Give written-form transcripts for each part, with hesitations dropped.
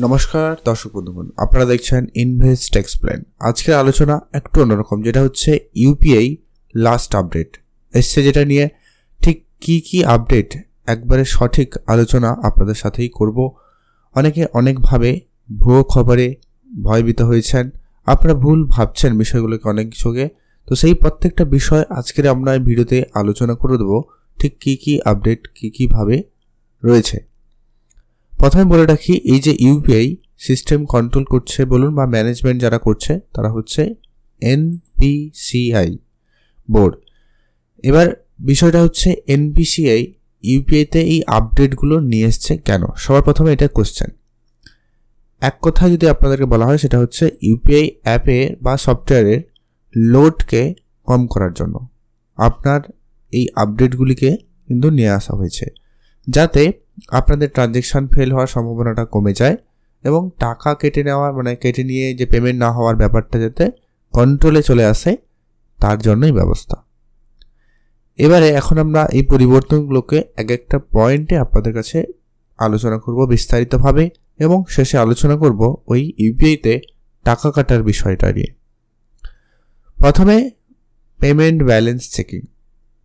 নমস্কার দর্শক বন্ধুগণ, আপনারা দেখছেন ইনভেস্ট এক্সপ্লেন। আজকের আলোচনা একটু অন্যরকম, যেটা হচ্ছে ইউপিআই লাস্ট আপডেট এসছে, যেটা নিয়ে ঠিক কি আপডেট একবারে সঠিক আলোচনা আপনাদের সাথেই করব। অনেকে অনেকভাবে ভুয়ো খবরে ভয়ভীত হয়েছেন, আপনারা ভুল ভাবছেন বিষয়গুলোকে অনেক কিছুকে। তো সেই প্রত্যেকটা বিষয় আজকের আমরা এই ভিডিওতে আলোচনা করে দেবো, ঠিক কি আপডেট কিভাবে রয়েছে। প্রথমে বলে রাখি, এই যে ইউপিআই সিস্টেম কন্ট্রোল করছে বলুন বা ম্যানেজমেন্ট যারা করছে তারা হচ্ছে এনপিসিআই বোর্ড। এবার বিষয়টা হচ্ছে এনপিসিআই ইউপিআইতে এই আপডেটগুলো নিয়ে এসছে কেন? সবার প্রথমে এটা কোশ্চেন। এক কথা যদি আপনাদেরকে বলা হয়, সেটা হচ্ছে ইউপিআই অ্যাপে বা সফটওয়্যারের লোডকে কম করার জন্য আপনার এই আপডেটগুলিকে কিন্তু নিয়ে আসা হয়েছে, যাতে আপনাদের ট্রানজ্যাকশান ফেল হওয়ার সম্ভাবনাটা কমে যায় এবং টাকা কেটে নিয়ে যে পেমেন্ট না হওয়ার ব্যাপারটা যাতে কন্ট্রোলে চলে আসে, তার জন্যই ব্যবস্থা। এবারে এখন আমরা এই পরিবর্তনগুলোকে এক একটা পয়েন্টে আপনাদের কাছে আলোচনা করব বিস্তারিতভাবে, এবং শেষে আলোচনা করব ওই ইউপিআইতে টাকা কাটার বিষয়টা নিয়ে। প্রথমে payment balance checking.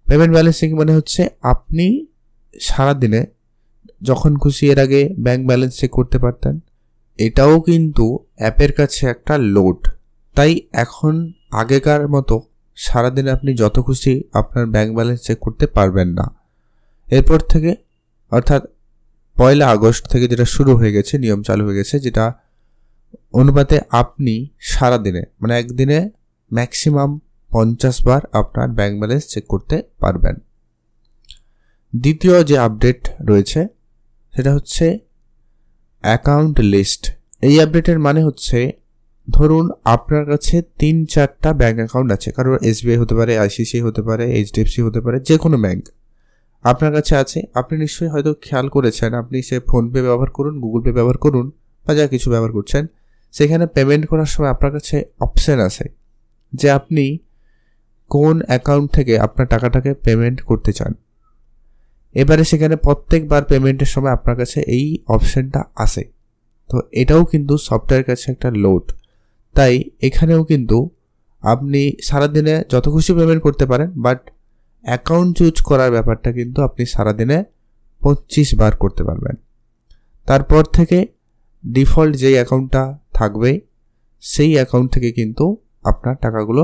Payment balance checking মানে হচ্ছে আপনি সারাদিনে যখন খুশি এর আগে ব্যাংক ব্যালেন্স চেক করতে পারতেন, এটাও কিন্তু অ্যাপের কাছে একটা লোড। তাই এখন আগেকার মতো সারাদিনে আপনি যত খুশি আপনার ব্যাংক ব্যালেন্স চেক করতে পারবেন না। এরপর থেকে অর্থাৎ 1 আগস্ট থেকে যেটা শুরু হয়ে গেছে, নিয়ম চালু হয়ে গেছে, যেটা অনুপাতে আপনি সারাদিনে একদিনে ম্যাক্সিমাম 50 বার আপনার ব্যাংক ব্যালেন্স চেক করতে পারবেন। দ্বিতীয় যে আপডেট রয়েছে সেটা হচ্ছে অ্যাকাউন্ট লিস্ট। এই আপডেটের মানে হচ্ছে, ধরুন আপনার কাছে 3-4টা ব্যাঙ্ক অ্যাকাউন্ট আছে, কারোর এসবিআই হতে পারে, আইসিআইসিআই হতে পারে, এইচডিএফসি হতে পারে, যে কোনো ব্যাঙ্ক আপনার কাছে আছে। আপনি নিশ্চয়ই হয়তো খেয়াল করেছেন, আপনি সে ফোনপে ব্যবহার করুন, গুগল পে ব্যবহার করুন, বা যা কিছু ব্যবহার করছেন, সেখানে পেমেন্ট করার সময় আপনার কাছে অপশান আছে যে আপনি কোন অ্যাকাউন্ট থেকে আপনার টাকাটাকে পেমেন্ট করতে চান। এবারে সেখানে প্রত্যেকবার পেমেন্টের সময় আপনার কাছে এই অপশানটা আসে। তো এটাও কিন্তু সফটওয়্যারের কাছে একটা লোড। তাই এখানেও কিন্তু আপনি সারাদিনে যত খুশি পেমেন্ট করতে পারেন, বাট অ্যাকাউন্ট চুজ করার ব্যাপারটা কিন্তু আপনি সারাদিনে 25 বার করতে পারবেন। তারপর থেকে ডিফল্ট যেই অ্যাকাউন্টটা থাকবে, সেই অ্যাকাউন্ট থেকে কিন্তু আপনার টাকাগুলো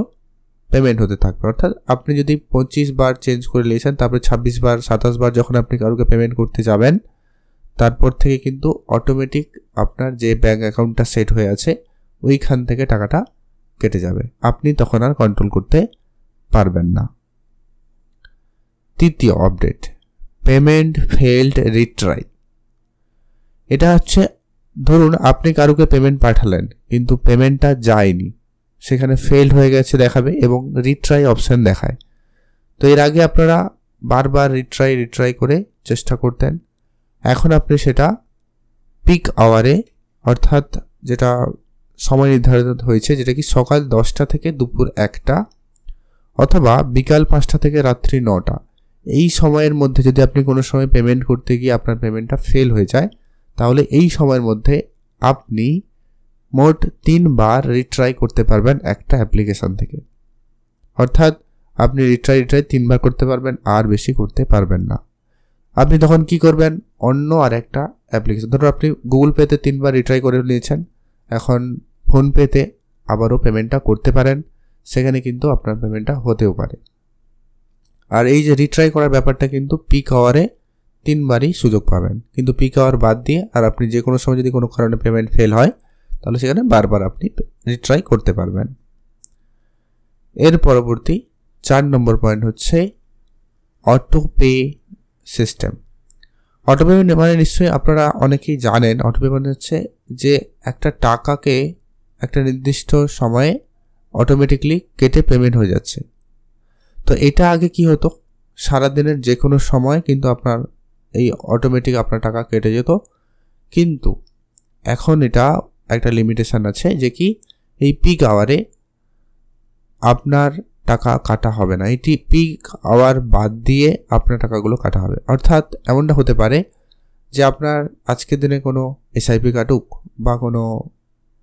পেমেন্ট হতে থাকবে। অর্থাৎ আপনি যদি 25 বার চেঞ্জ করে নিয়েছেন, তারপরে 26 বার 27 বার যখন আপনি কারোকে পেমেন্ট করতে যাবেন, তারপর থেকে কিন্তু অটোমেটিক আপনার যে ব্যাঙ্ক অ্যাকাউন্টটা সেট হয়ে আছে ওইখান থেকে টাকাটা কেটে যাবে, আপনি তখন আর কন্ট্রোল করতে পারবেন না। তৃতীয় আপডেট, পেমেন্ট ফেইল্ড রিট্রাই। এটা হচ্ছে, ধরুন আপনি কারোকে পেমেন্ট পাঠালেন কিন্তু পেমেন্টটা যায়নি, সেখানে ফেইল্ড হয়ে গেছে দেখাবে এবং রিট্রাই অপশান দেখায়। তো এর আগে আপনারা বারবার রিট্রাই করে চেষ্টা করতেন। এখন আপনি সেটা পিক আওয়ারে, অর্থাৎ যেটা সময় নির্ধারিত হয়েছে, যেটা কি সকাল 10টা থেকে দুপুর 1টা অথবা বিকাল 5টা থেকে রাত্রি 9টা, এই সময়ের মধ্যে যদি আপনি কোনো সময় পেমেন্ট করতে গিয়ে আপনার পেমেন্টটা ফেল হয়ে যায়, তাহলে এই সময়ের মধ্যে আপনি মোট 3 বার রিট্রাই করতে পারবেন একটা অ্যাপ্লিকেশান থেকে। অর্থাৎ আপনি রিট্রাই 3 বার করতে পারবেন, আর বেশি করতে পারবেন না। আপনি তখন কি করবেন, অন্য আর একটা অ্যাপ্লিকেশান, ধরুন আপনি গুগল পেতে 3 বার রিট্রাই করে নিয়েছেন, এখন ফোনপেতে আবারও পেমেন্টটা করতে পারেন, সেখানে কিন্তু আপনার পেমেন্টটা হতেও পারে। আর এই যে রিট্রাই করার ব্যাপারটা কিন্তু পিক আওয়ারে 3 বারই সুযোগ পাবেন, কিন্তু পিক আওয়ার বাদ দিয়ে আর আপনি যে কোনো সময় যদি কোনো কারণে পেমেন্ট ফেল হয়, তাহলে সেখানে বারবার আপনি রিট্রাই করতে পারবেন। এর পরবর্তী 4 নম্বর পয়েন্ট হচ্ছে অটোপে সিস্টেম। অটোপে মানে নিশ্চয়ই আপনারা অনেকেই জানেন, অটোপে মানে হচ্ছে যে একটা টাকাকে একটা নির্দিষ্ট সময়ে অটোমেটিকলি কেটে পেমেন্ট হয়ে যাচ্ছে। তো এটা আগে কি হতো, সারাদিনের যে কোনো সময় কিন্তু আপনার এই অটোমেটিক আপনার টাকা কেটে যেত, কিন্তু এখন এটা একটা লিমিটেশন আছে, যে কি এই পিক আওয়ারে আপনার টাকা কাটা হবে না, এটি পিক আওয়ার বাদ দিয়ে আপনার টাকাগুলো কাটা হবে। অর্থাৎ এমনটা হতে পারে যে আপনার আজকের দিনে কোনো এসআইপি কাটুক বা কোনো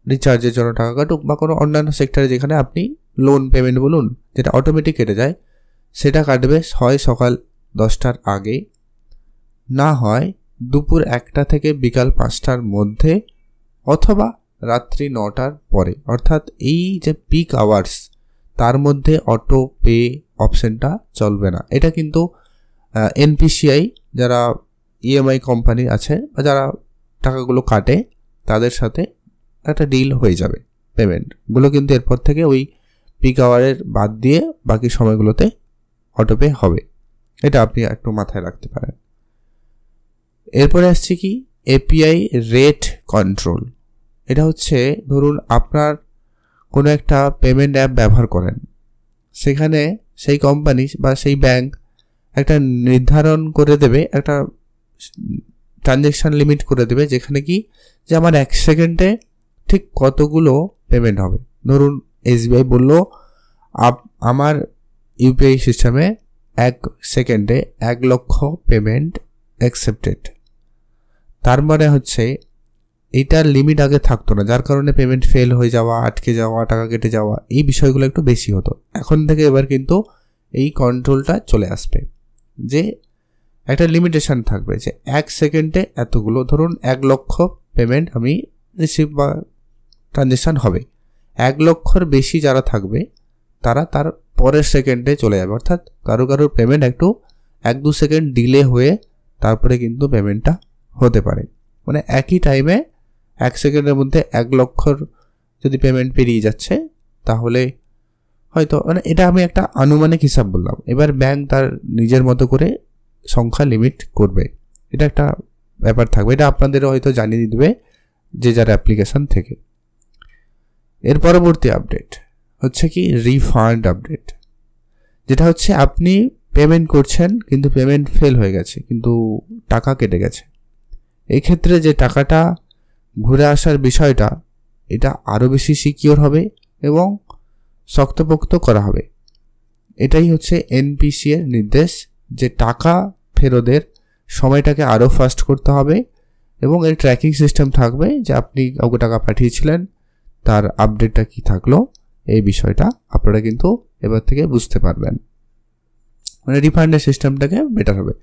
রিচার্জের জন্য টাকা কাটুক বা কোনো অন্যান্য সেক্টরে যেখানে আপনি লোন পেমেন্ট বলুন যেটা অটোমেটিক কেটে যায়, সেটা কাটবে হয় সকাল 10টার আগে, না হয় দুপুর 1টা থেকে বিকাল 5টার মধ্যে, অথবা রাত্রি 9টার পরে। অর্থাৎ এই যে পিক আওয়ার্স তার মধ্যে অটো পে অপশনটা চলবে না। এটা কিন্তু এনপিসিআই যারা ইএমআই কোম্পানি আছে বা যারা টাকাগুলো কাটে তাদের সাথে একটা ডিল হয়ে যাবে। পেমেন্টগুলো কিন্তু এরপর থেকে ওই পিক আওয়ারের বাদ দিয়ে বাকি সময়গুলোতে অটোপে হবে। এটা আপনি একটু মাথায় রাখতে পারেন। এরপরে আসছে কি এপিআই রেট কন্ট্রোল। এটা হচ্ছে ধরুন আপনার কোনো একটা পেমেন্ট অ্যাপ ব্যবহার করেন, সেখানে সেই কোম্পানি বা সেই ব্যাংক একটা নির্ধারণ করে দেবে, একটা ট্রানজ্যাকশান লিমিট করে দেবে, যেখানে কি যে আমার 1 সেকেন্ডে ঠিক কতগুলো পেমেন্ট হবে। ধরুন এসবিআই বলল আমার ইউপিআই সিস্টেমে 1 সেকেন্ডে 1 লক্ষ পেমেন্ট অ্যাকসেপ্টেড। তার মানে হচ্ছে এইটার লিমিট আগে থাকতো না, যার কারণে পেমেন্ট ফেল হয়ে যাওয়া, আটকে যাওয়া, টাকা কেটে যাওয়া, এই বিষয়গুলো একটু বেশি হতো। এখন থেকে এবার কিন্তু এই কন্ট্রোলটা চলে আসবে যে একটা লিমিটেশন থাকবে যে 1 সেকেন্ডে এতগুলো, ধরুন 1 লক্ষ পেমেন্ট আমি রিসিভ বা ট্রানজ্যাকশান হবে। 1 লক্ষর বেশি যারা থাকবে তারা তার পরের সেকেন্ডে চলে যাবে। অর্থাৎ কারোর পেমেন্ট একটু 1-2 সেকেন্ড ডিলে হয়ে তারপরে কিন্তু পেমেন্টটা হতে পারে। মানে একই টাইমে 1 সেকেন্ডের মধ্যে 1 লক্ষর যদি পেমেন্ট পেরিয়ে যাচ্ছে তাহলে হয়তো, মানে এটা আমি একটা আনুমানিক হিসাব বললাম। এবার ব্যাংক তার নিজের মতো করে সংখ্যা লিমিট করবে, এটা একটা ব্যাপার থাকবে। এটা আপনাদেরও হয়তো জানিয়ে দিবে যে যার অ্যাপ্লিকেশন থেকে। এর পরবর্তী আপডেট হচ্ছে কি রিফান্ড আপডেট, যেটা হচ্ছে আপনি পেমেন্ট করছেন কিন্তু পেমেন্ট ফেল হয়ে গেছে, কিন্তু টাকা কেটে গেছে। এই ক্ষেত্রে যে টাকাটা ঘুরে আসার বিষয়টা, এটা আরও বেশি সিকিওর হবে এবং শক্তপোক্ত করা হবে। এটাই হচ্ছে এনপিসি এর নির্দেশ যে টাকা ফেরতের সময়টাকে আরও ফাস্ট করতে হবে এবং এর ট্র্যাকিং সিস্টেম থাকবে যে আপনি কাউকে টাকা পাঠিয়েছিলেন, তার আপডেটটা কি থাকলো, এই বিষয়টা আপনারা কিন্তু এবার থেকে বুঝতে পারবেন। মানে রিফান্ডের সিস্টেমটাকে বেটার হবে।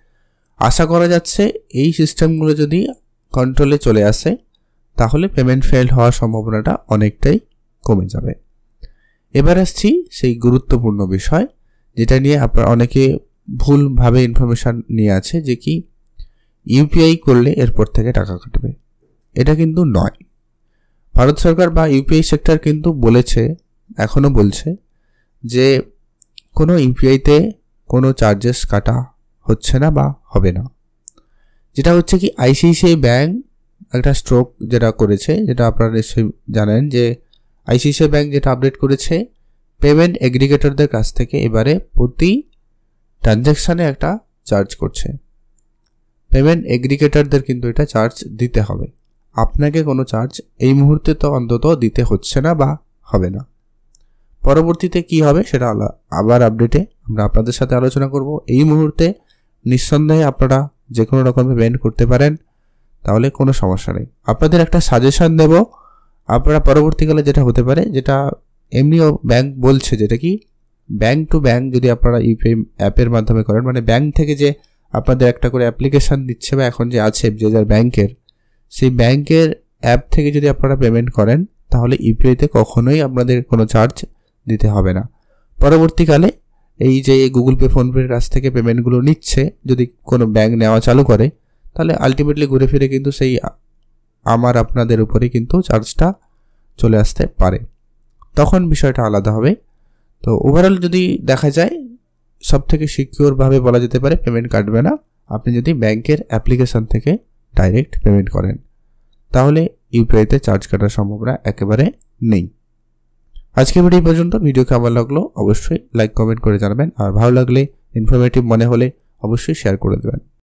আশা করা যাচ্ছে এই সিস্টেমগুলো যদি কন্ট্রোলে চলে আসে তাহলে পেমেন্ট ফেল হওয়ার সম্ভাবনাটা অনেকটাই কমে যাবে। এবার আসছি সেই গুরুত্বপূর্ণ বিষয় যেটা নিয়ে আপনারা অনেকে ভুলভাবে ইনফরমেশান নিয়ে আছে যে কি ইউপিআই করলে এরপর থেকে টাকা কাটবে। এটা কিন্তু নয়। ভারত সরকার বা ইউপিআই সেক্টর কিন্তু বলেছে, এখনও বলছে যে কোনো ইউপিআইতে কোনো চার্জেস কাটা হচ্ছে না বা হবে না। যেটা হচ্ছে কি আইসিআইসিআই ব্যাংক একটা স্ট্রোক যেটা করেছে, যেটা আপনারা নিশ্চয়ই জানেন যে আইসিআইসিআই ব্যাংক যেটা আপডেট করেছে, পেমেন্ট এগ্রিগেটরদের কাছ থেকে এবারে প্রতি ট্রানজ্যাকশানে একটা চার্জ করছে। পেমেন্ট এগ্রিগেটরদের কিন্তু এটা চার্জ দিতে হবে, আপনাকে কোনো চার্জ এই মুহূর্তে তো অন্তত দিতে হচ্ছে না বা হবে না। পরবর্তীতে কি হবে সেটা আবার আপডেটে আমরা আপনাদের সাথে আলোচনা করব। এই মুহূর্তে নিঃসন্দেহে আপনারা যে কোনো রকম পেমেন্ট করতে পারেন, তাহলে কোনো সমস্যা নেই। আপনাদের একটা সাজেশন দেব, আপনারা পরবর্তীকালে যেটা হতে পারে, যেটা এমনিও ব্যাংক বলছে, যেটা কি ব্যাংক টু ব্যাংক যদি আপনারা ইউপিআই অ্যাপের মাধ্যমে করেন, মানে ব্যাংক থেকে যে আপনাদের একটা করে অ্যাপ্লিকেশান দিচ্ছে বা এখন যে আছে যে যার ব্যাংকের, সেই ব্যাংকের অ্যাপ থেকে যদি আপনারা পেমেন্ট করেন তাহলে ইউপিআইতে কখনোই আপনাদের কোনো চার্জ দিতে হবে না। পরবর্তীকালে এই যে গুগল পে, ফোনপের কাছ থেকে পেমেন্টগুলো নিচ্ছে, যদি কোনো ব্যাংক নেওয়া চালু করে তাহলে আলটিমেটলি ঘুরে ফিরে কিন্তু সেই আপনাদের উপরে কিন্তু চার্জটা চলে আসতে পারে, তখন বিষয়টা আলাদা হবে। তো ওভারঅল যদি দেখা যায় সবথেকে সিকিউরভাবে বলা যেতে পারে পেমেন্ট কাটবে না আপনি যদি ব্যাংকের অ্যাপ্লিকেশান থেকে ডাইরেক্ট পেমেন্ট করেন, তাহলে ইউপিআইতে চার্জ কাটার সম্ভাবনা একেবারে নেই। আজকে ভিডিও পর্যন্ত। ভিডিও কেমন লাগলো অবশ্যই লাইক কমেন্ট করে জানাবেন, আর ভালো লাগলে ইনফরমেটিভ মনে হলে অবশ্যই শেয়ার করে দেবেন।